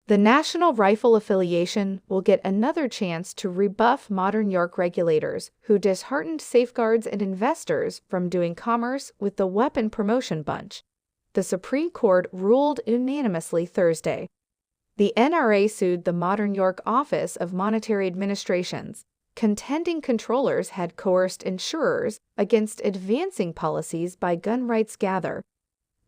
The National Rifle Affiliation will get another chance to rebuff modern York regulators who disheartened safeguards and investors from doing commerce with the weapon promotion bunch. The Supreme Court ruled unanimously Thursday. The NRA sued the Modern York Office of Monetary Administrations, contending controllers had coerced insurers against advancing policies by gun rights gather.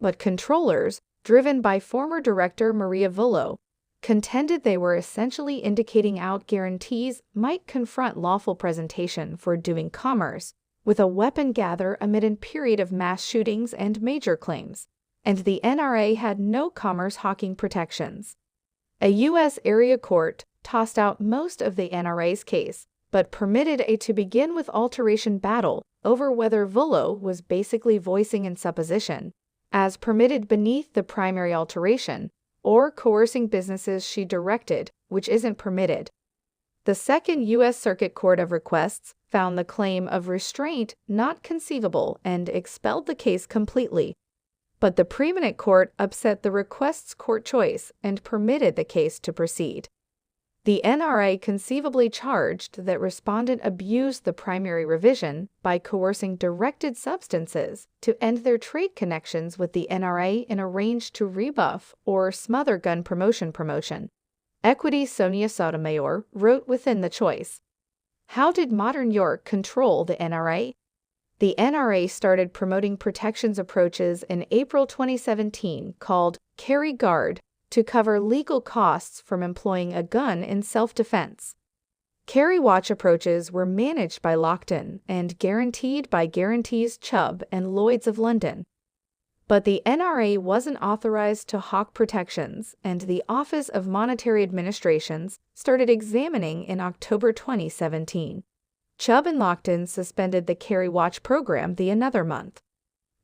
But controllers, driven by former director Maria Vullo, contended they were essentially indicating out guarantees might confront lawful presentation for doing commerce with a weapon gather amid a period of mass shootings and major claims, and the NRA had no commerce hawking protections. A U.S. area court tossed out most of the NRA's case, but permitted a to-begin-with alteration battle over whether Vullo was basically voicing in supposition, as permitted beneath the primary alteration, or coercing businesses she directed, which isn't permitted. The Second U.S. Circuit Court of Requests found the claim of restraint not conceivable and expelled the case completely. But the preeminent court upset the request's court choice and permitted the case to proceed. The NRA conceivably charged that respondent abused the primary revision by coercing directed substances to end their trade connections with the NRA and arrange to rebuff or smother gun promotion. Equity's Sonia Sotomayor wrote within the choice. How did modern York control the NRA? The NRA started promoting protections approaches in April 2017 called Carry Guard to cover legal costs from employing a gun in self-defense. Carry Watch approaches were managed by Lockton and guaranteed by Guarantees Chubb and Lloyd's of London. But the NRA wasn't authorized to hawk protections, and the Office of Monetary Administrations started examining in October 2017. Chubb and Lockton suspended the Carry Watch program the another month.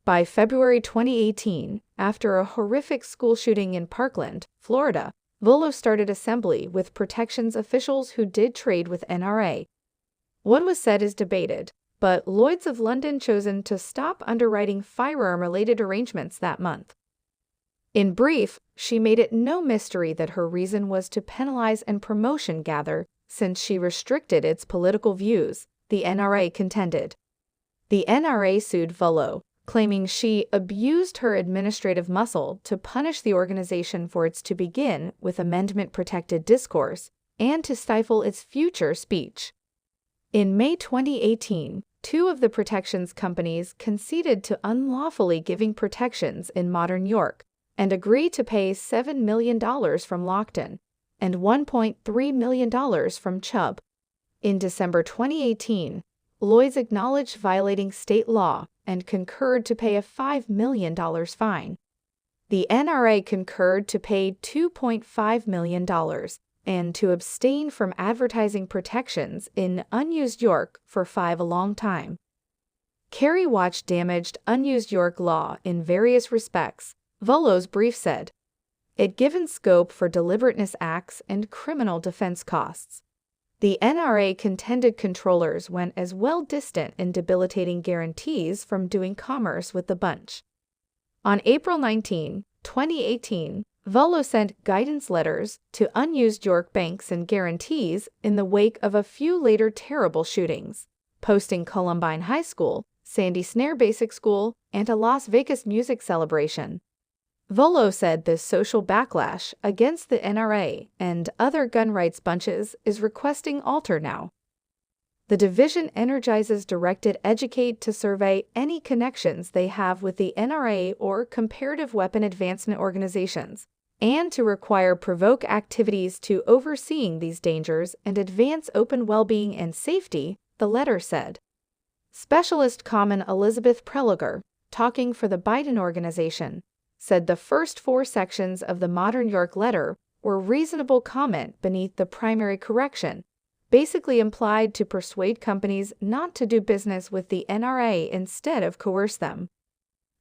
By February 2018, after a horrific school shooting in Parkland, Florida, Vullo started assembly with protections officials who did trade with NRA. What was said is debated, but Lloyd's of London chosen to stop underwriting firearm-related arrangements that month. In brief, she made it no mystery that her reason was to penalize and promotion gather since she restricted its political views, the NRA contended. The NRA sued Vullo, claiming she abused her administrative muscle to punish the organization for its to begin with amendment-protected discourse and to stifle its future speech. In May 2018, two of the protections companies conceded to unlawfully giving protections in modern York and agreed to pay $7 million from Lockton and $1.3 million from Chubb. In December 2018, Lloyd's acknowledged violating state law and concurred to pay a $5 million fine. The NRA concurred to pay $2.5 million and to abstain from advertising protections in unused York for a long time. Carry Watch damaged unused York law in various respects, Vullo's brief said. It given scope for deliberateness acts and criminal defense costs. The NRA contended controllers went as well distant in debilitating guarantees from doing commerce with the bunch. On April 19, 2018, Vullo sent guidance letters to unused York banks and guarantees in the wake of a few later terrible shootings, posting Columbine High School, Sandy Snare Basic School, and a Las Vegas music celebration. Vullo said this social backlash against the NRA and other gun rights bunches is requesting alter now. The division energizes directed Educate to survey any connections they have with the NRA or comparative weapon advancement organizations, and to require provoke activities to overseeing these dangers and advance open well-being and safety, the letter said. Specialist Common Elizabeth Preliger, talking for the Biden organization, said the first 4 sections of the Modern York letter were reasonable comment beneath the primary correction, basically implied to persuade companies not to do business with the NRA instead of coerce them.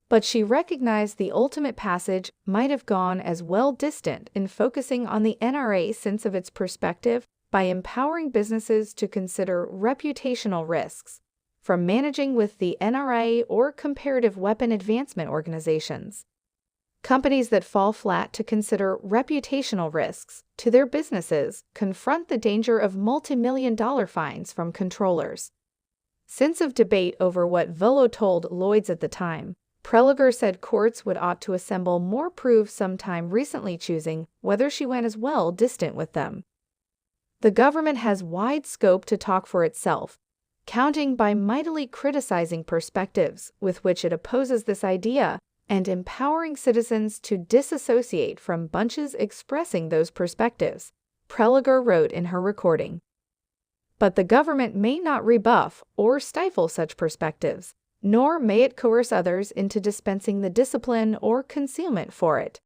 But she recognized the ultimate passage might have gone as well distant in focusing on the NRA sense of its perspective by empowering businesses to consider reputational risks from managing with the NRA or comparative weapon advancement organizations. Companies that fall flat to consider reputational risks to their businesses confront the danger of multi-million-dollar fines from controllers. Since of debate over what Volo told Lloyd's at the time, Preliger said courts would ought to assemble more proof sometime recently, choosing whether she went as well distant with them. The government has wide scope to talk for itself, counting by mightily criticizing perspectives with which it opposes this idea and empowering citizens to disassociate from bunches expressing those perspectives, Preliger wrote in her recording. But the government may not rebuff or stifle such perspectives, nor may it coerce others into dispensing the discipline or concealment for it.